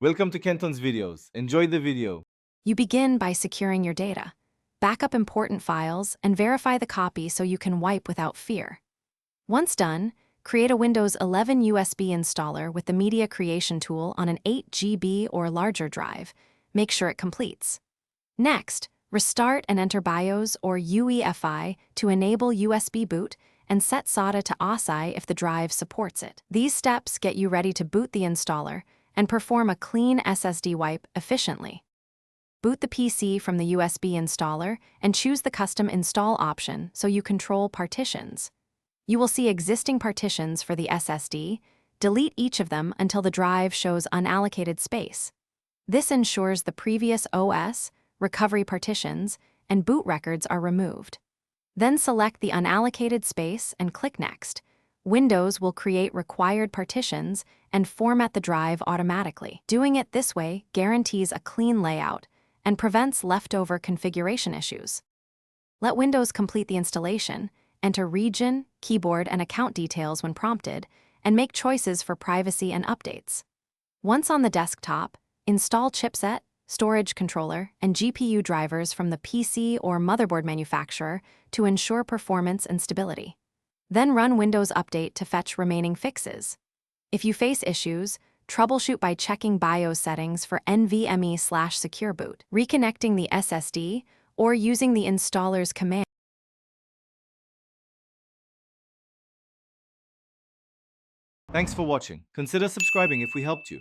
Welcome to Kenton's videos. Enjoy the video. You begin by securing your data. Back up important files and verify the copy so you can wipe without fear. Once done, create a Windows 11 USB installer with the Media Creation tool on an 8 GB or larger drive. Make sure it completes. Next, restart and enter BIOS or UEFI to enable USB boot and set SATA to ASI if the drive supports it. These steps get you ready to boot the installer and perform a clean SSD wipe efficiently. Boot the PC from the USB installer and choose the custom install option so you control partitions. You will see existing partitions for the SSD. Delete each of them until the drive shows unallocated space. This ensures the previous OS, recovery partitions, and boot records are removed. Then select the unallocated space and click Next. Windows will create required partitions and format the drive automatically. Doing it this way guarantees a clean layout and prevents leftover configuration issues. Let Windows complete the installation, enter region, keyboard, and account details when prompted, and make choices for privacy and updates. Once on the desktop, install chipset, storage controller, and GPU drivers from the PC or motherboard manufacturer to ensure performance and stability. Then run Windows Update to fetch remaining fixes. If you face issues, troubleshoot by checking BIOS settings for NVMe/secure boot, reconnecting the SSD, or using the installer's command. Thanks for watching. Consider subscribing if we helped you.